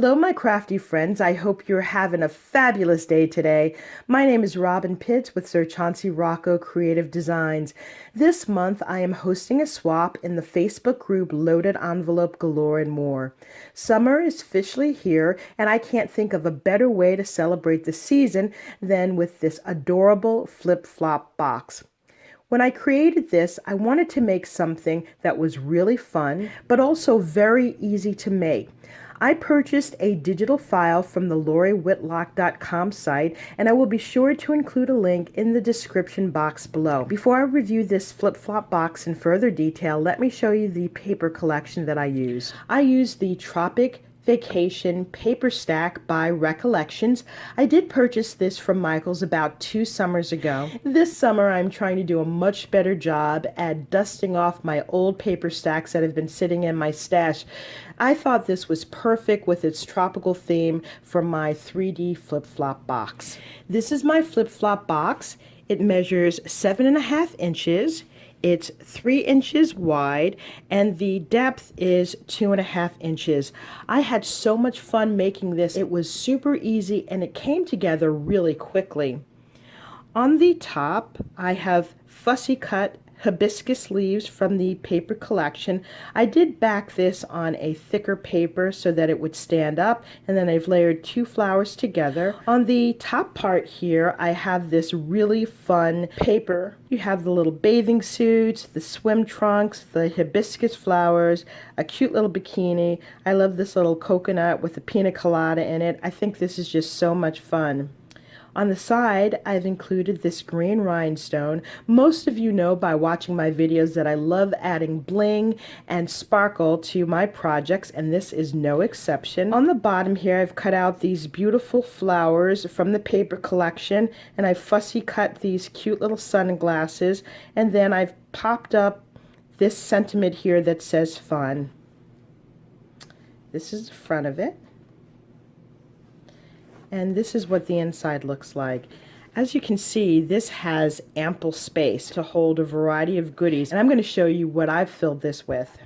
Hello, my crafty friends. I hope you're having a fabulous day today. My name is Robyn Pitts with Sir Chauncey Rocco Creative Designs. This month, I am hosting a swap in the Facebook group Loaded Envelope Galore and More. Summer is officially here, and I can't think of a better way to celebrate the season than with this adorable flip-flop box. When I created this, I wanted to make something that was really fun, but also very easy to make. I purchased a digital file from the LoriWhitlock.com site, and I will be sure to include a link in the description box below. Before I review this flip-flop box in further detail, let me show you the paper collection that I use. I use the Tropic Vacation paper stack by Recollections. I did purchase this from Michael's about 2 summers ago. This summer I'm trying to do a much better job at dusting off my old paper stacks that have been sitting in my stash. I thought this was perfect with its tropical theme for my 3D flip-flop box. This is my flip-flop box. It measures 7.5 inches. It's 3 inches wide, and the depth is 2.5 inches. I had so much fun making this. It was super easy, and it came together really quickly. On the top, I have fussy cut hibiscus leaves from the paper collection. I did back this on a thicker paper so that it would stand up, and then I've layered 2 flowers together. On the top part here, I have this really fun paper. You have the little bathing suits, the swim trunks, the hibiscus flowers, a cute little bikini. I love this little coconut with a pina colada in it. I think this is just so much fun. On the side, I've included this green rhinestone. Most of you know by watching my videos that I love adding bling and sparkle to my projects, and this is no exception. On the bottom here, I've cut out these beautiful flowers from the paper collection, and I've fussy cut these cute little sunglasses, and then I've popped up this sentiment here that says fun. This is the front of it. And this is what the inside looks like. As you can see, this has ample space to hold a variety of goodies, and I'm going to show you what I've filled this with.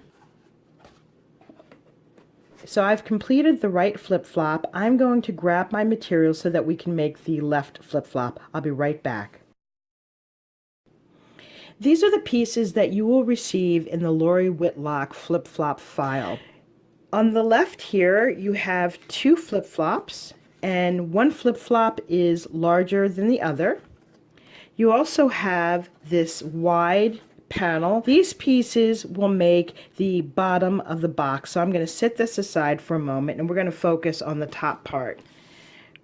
So I've completed the right flip-flop. I'm going to grab my materials so that we can make the left flip-flop. I'll be right back. These are the pieces that you will receive in the Lori Whitlock flip-flop file. On the left here, you have 2 flip-flops, and one flip-flop is larger than the other. You also have this wide panel. These pieces will make the bottom of the box. So I'm going to set this aside for a moment, and we're going to focus on the top part.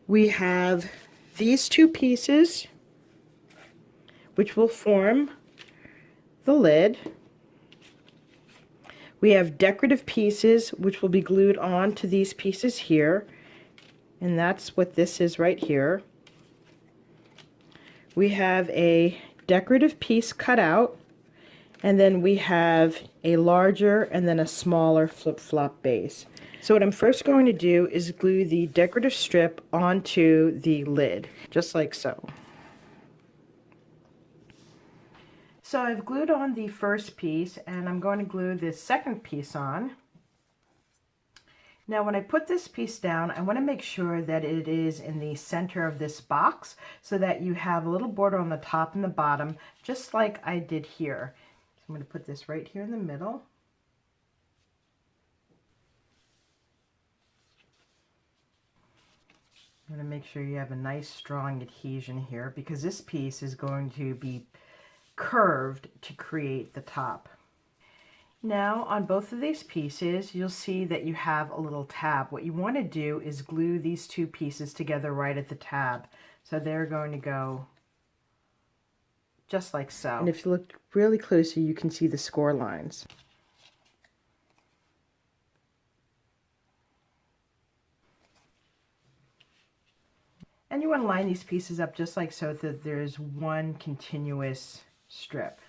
We have these 2 pieces, which will form the lid. We have decorative pieces, which will be glued on to these pieces here. And that's what this is right here. We have a decorative piece cut out, and then we have a larger and then a smaller flip-flop base. So what I'm first going to do is glue the decorative strip onto the lid, just like so. So I've glued on the first piece, and I'm going to glue this second piece on. Now when I put this piece down, I want to make sure that it is in the center of this box so that you have a little border on the top and the bottom, just like I did here. So I'm going to put this right here in the middle. I'm going to make sure you have a nice strong adhesion here because this piece is going to be curved to create the top. Now on both of these pieces, you'll see that you have a little tab. What you want to do is glue these 2 pieces together right at the tab. So they're going to go just like so. And if you look really closely, you can see the score lines. And you want to line these pieces up just like so that there's one continuous strip.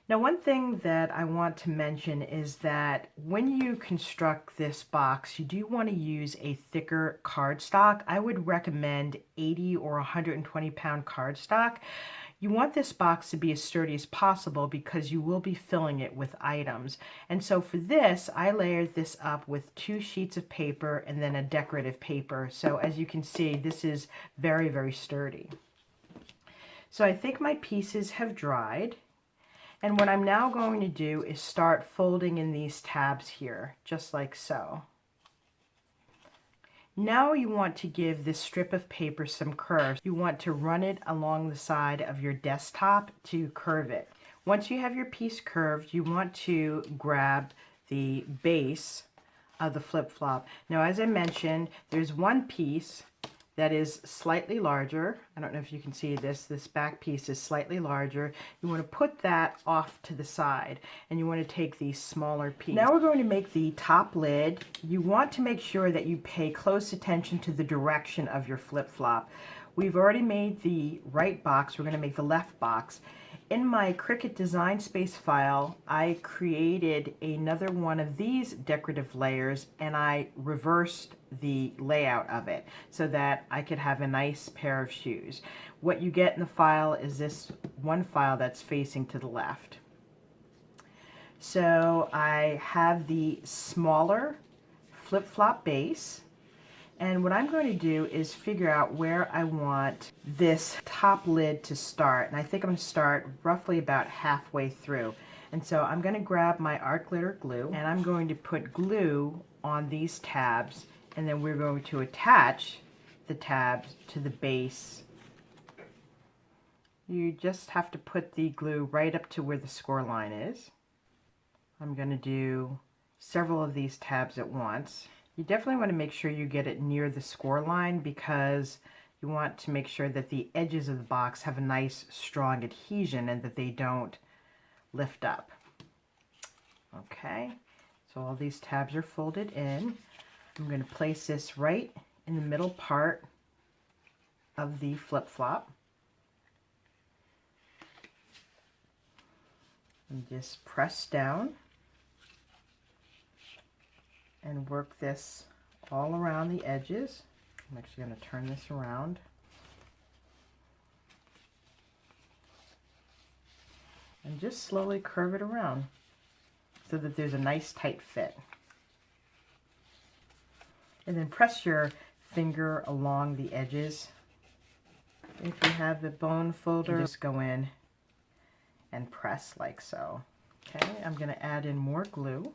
Now, one thing that I want to mention is that when you construct this box, you do want to use a thicker cardstock. I would recommend 80 or 120 pound cardstock. You want this box to be as sturdy as possible because you will be filling it with items. And so for this, I layered this up with 2 sheets of paper and then a decorative paper. So as you can see, this is very, very sturdy. So I think my pieces have dried. And what I'm now going to do is start folding in these tabs here, just like so. Now you want to give this strip of paper some curves. You want to run it along the side of your desktop to curve it. Once you have your piece curved, you want to grab the base of the flip-flop. Now, as I mentioned, there's one piece that is slightly larger. I don't know if you can see this. This back piece is slightly larger. You want to put that off to the side, and you want to take the smaller piece. Now we're going to make the top lid. You want to make sure that you pay close attention to the direction of your flip-flop. We've already made the right box. We're going to make the left box. In my Cricut Design Space file, I created another one of these decorative layers, and I reversed the layout of it so that I could have a nice pair of shoes. What you get in the file is this one file that's facing to the left. So I have the smaller flip-flop base. And what I'm going to do is figure out where I want this top lid to start. And I think I'm going to start roughly about halfway through. And so I'm going to grab my art glitter glue, and I'm going to put glue on these tabs, and then we're going to attach the tabs to the base. You just have to put the glue right up to where the score line is. I'm going to do several of these tabs at once. You definitely want to make sure you get it near the score line because you want to make sure that the edges of the box have a nice strong adhesion and that they don't lift up. Okay, so all these tabs are folded in. I'm going to place this right in the middle part of the flip-flop. And just press down and work this all around the edges. I'm actually going to turn this around. And just slowly curve it around so that there's a nice tight fit. And then press your finger along the edges. If you have the bone folder, just go in and press like so. Okay, I'm going to add in more glue.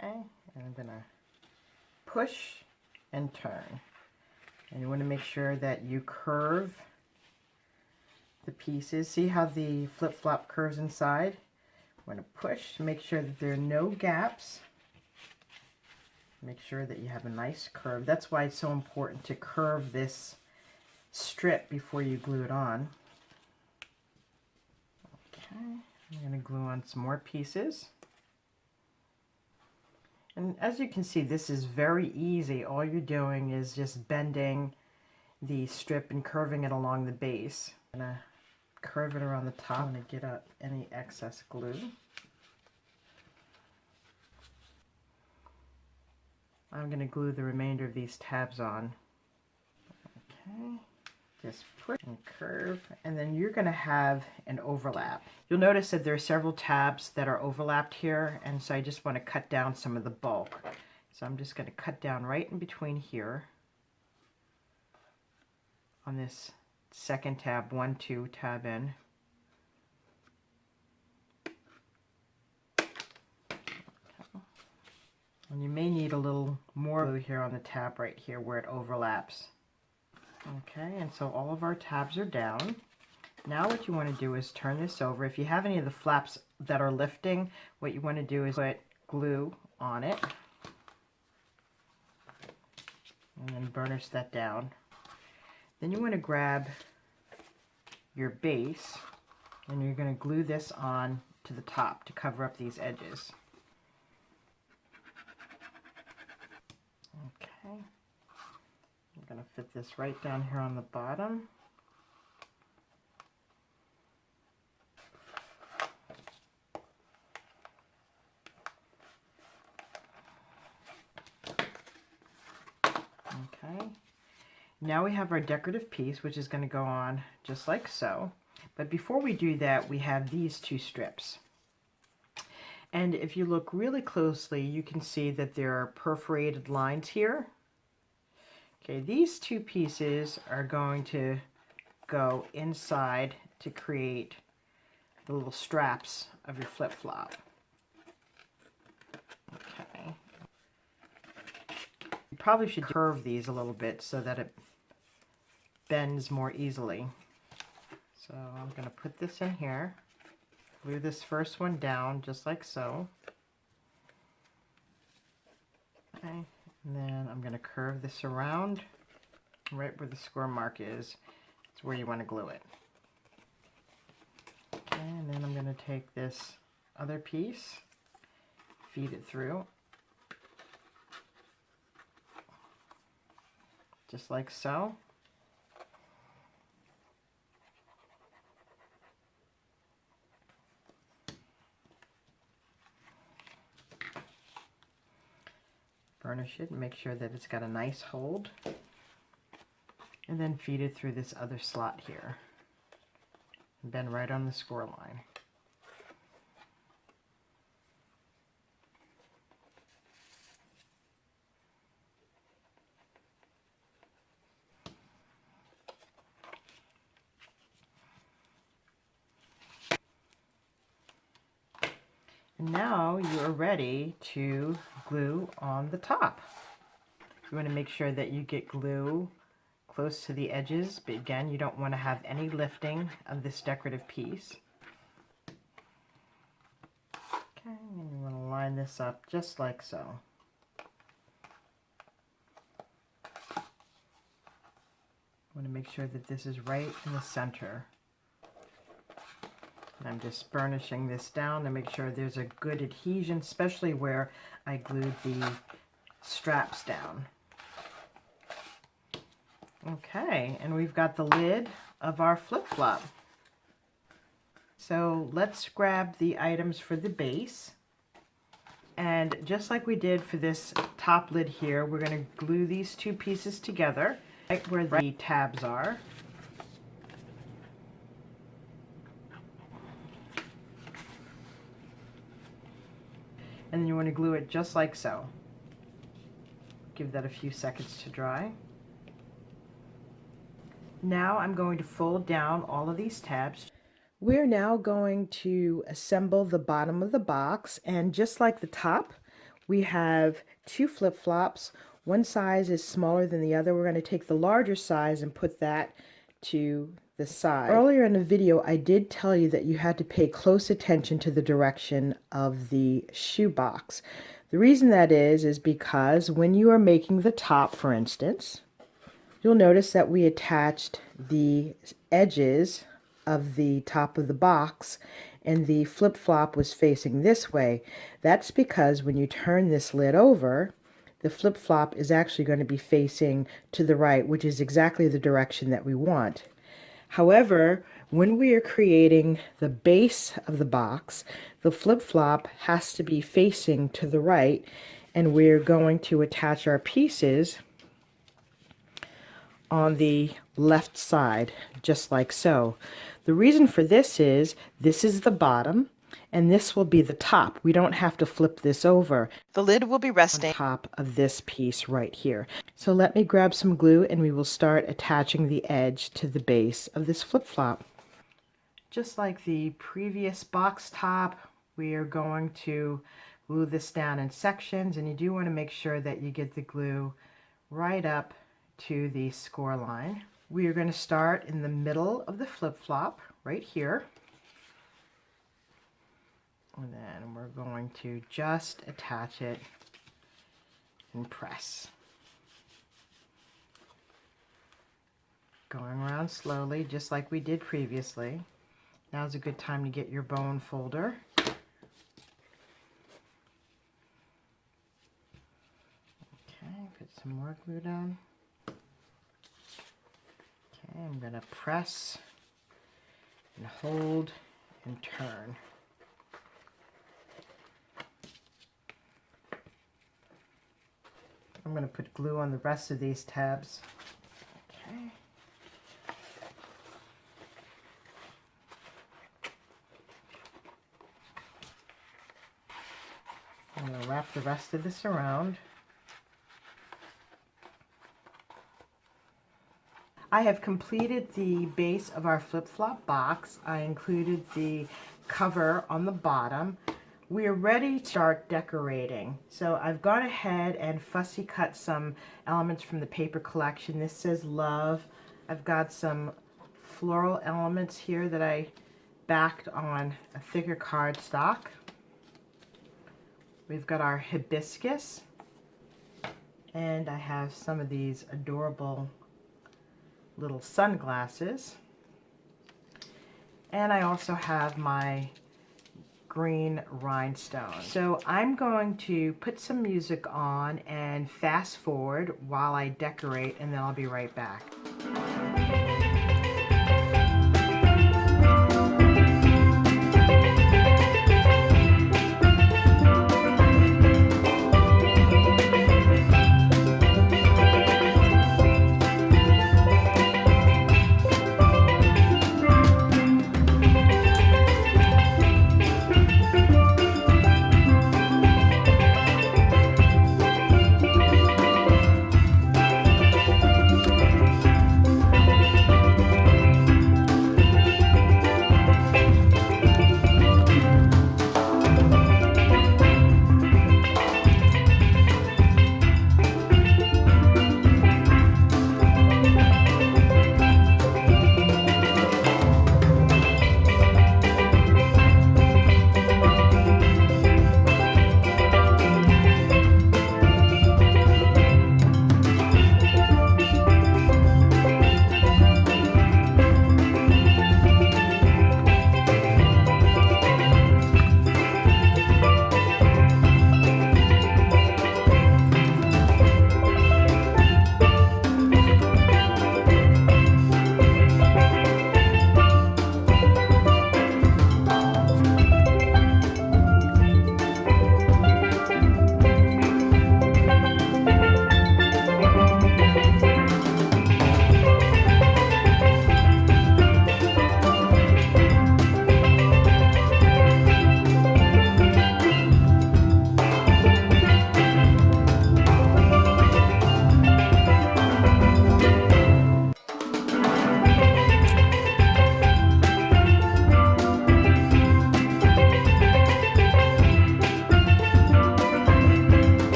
Okay, and I'm going to push and turn. And you want to make sure that you curve the pieces. See how the flip-flop curves inside? I'm going to push, make sure that there are no gaps. Make sure that you have a nice curve. That's why it's so important to curve this strip before you glue it on. Okay, I'm going to glue on some more pieces. And as you can see, this is very easy. All you're doing is just bending the strip and curving it along the base. I'm going to curve it around the top and get out any excess glue. I'm going to glue the remainder of these tabs on. Okay, just push and curve, and then you're going to have an overlap. You'll notice that there are several tabs that are overlapped here, and so I just want to cut down some of the bulk. So I'm just going to cut down right in between here on this second tab, 1, 2 tab in. And you may need a little more glue here on the tab right here where it overlaps. Okay, and so all of our tabs are down. Now what you want to do is turn this over. If you have any of the flaps that are lifting, what you want to do is put glue on it and then burnish that down. Then you want to grab your base and you're going to glue this on to the top to cover up these edges. Okay, I'm going to fit this right down here on the bottom. Okay. Now we have our decorative piece, which is going to go on just like so. But before we do that, we have these two strips. And if you look really closely, you can see that there are perforated lines here. Okay, these two pieces are going to go inside to create the little straps of your flip-flop. Okay. You probably should curve these a little bit so that it bends more easily. So I'm going to put this in here, glue this first one down just like so. Okay. And then I'm going to curve this around right where the score mark is. It's where you want to glue it. Okay, and then I'm going to take this other piece, feed it through, just like so. Burnish it and make sure that it's got a nice hold. And then feed it through this other slot here. And bend right on the score line. And now you are ready to glue on the top. You want to make sure that you get glue close to the edges, but again, you don't want to have any lifting of this decorative piece. Okay, and you want to line this up just like so. You want to make sure that this is right in the center. And I'm just burnishing this down to make sure there's a good adhesion, especially where I glued the straps down. Okay, and we've got the lid of our flip-flop. So let's grab the items for the base. And just like we did for this top lid here, we're going to glue these two pieces together right where the tabs are. And then you want to glue it just like so. Give that a few seconds to dry. Now I'm going to fold down all of these tabs. We're now going to assemble the bottom of the box, and just like the top, we have two flip-flops. One size is smaller than the other. We're going to take the larger size and put that to the side. Earlier in the video, I did tell you that you had to pay close attention to the direction of the shoe box. The reason that is because when you are making the top, for instance, you'll notice that we attached the edges of the top of the box and the flip-flop was facing this way. That's because when you turn this lid over, the flip-flop is actually going to be facing to the right, which is exactly the direction that we want. However, when we are creating the base of the box, the flip-flop has to be facing to the right, and we're going to attach our pieces on the left side, just like so. The reason for this is the bottom and this will be the top. We don't have to flip this over. The lid will be resting on top of this piece right here. So let me grab some glue and we will start attaching the edge to the base of this flip-flop. Just like the previous box top, we are going to glue this down in sections, and you do want to make sure that you get the glue right up to the score line. We are going to start in the middle of the flip-flop right here, and then we're going to just attach it and press. Going around slowly just like we did previously. Now's a good time to get your bone folder. Okay, put some more glue down. Okay, I'm going to press and hold and turn. I'm going to put glue on the rest of these tabs. Okay. I'm going to wrap the rest of this around. I have completed the base of our flip-flop box. I included the cover on the bottom. We are ready to start decorating. So I've gone ahead and fussy cut some elements from the paper collection. This says love. I've got some floral elements here that I backed on a thicker cardstock. We've got our hibiscus, and I have some of these adorable little sunglasses, and I also have my green rhinestone. So I'm going to put some music on and fast forward while I decorate, and then I'll be right back.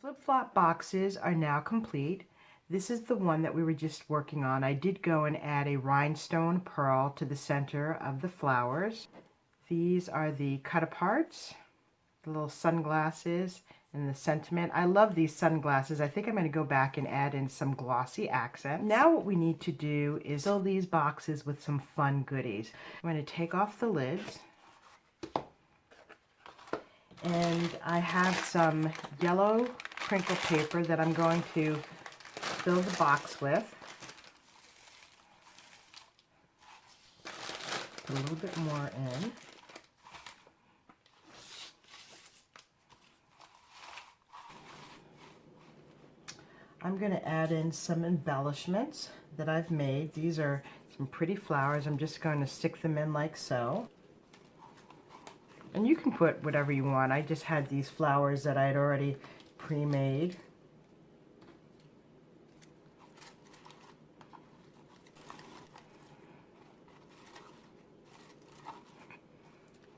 Flip-flop boxes are now complete. This is the one that we were just working on. I did go and add a rhinestone pearl to the center of the flowers. These are the cut-aparts, the little sunglasses, and the sentiment. I love these sunglasses. I think I'm going to go back and add in some glossy accents. Now what we need to do is fill these boxes with some fun goodies. I'm going to take off the lids. And I have some yellow crinkle paper that I'm going to fill the box with. Put a little bit more in. I'm going to add in some embellishments that I've made. These are some pretty flowers. I'm just going to stick them in like so. And you can put whatever you want. I just had these flowers that I had already pre-made.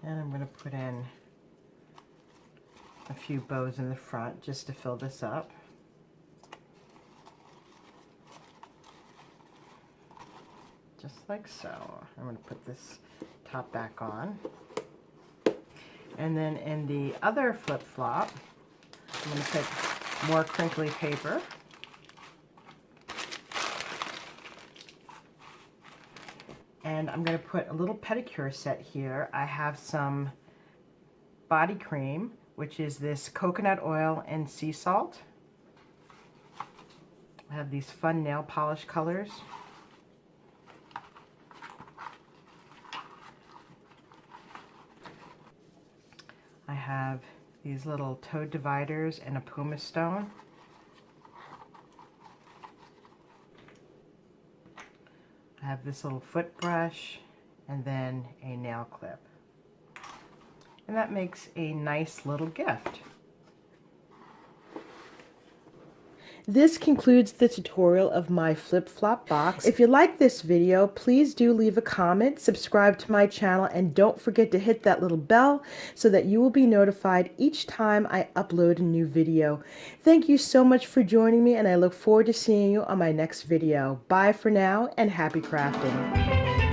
And I'm going to put in a few bows in the front just to fill this up. Just like so. I'm going to put this top back on. And then in the other flip-flop, I'm going to put more crinkly paper. And I'm going to put a little pedicure set here. I have some body cream, which is this coconut oil and sea salt. I have these fun nail polish colors. I have these little toad dividers and a pumice stone. I have this little foot brush and then a nail clip. And that makes a nice little gift. This concludes the tutorial of my flip-flop box. If you like this video, please do leave a comment, subscribe to my channel, and don't forget to hit that little bell so that you will be notified each time I upload a new video. Thank you so much for joining me, and I look forward to seeing you on my next video. Bye for now, and happy crafting.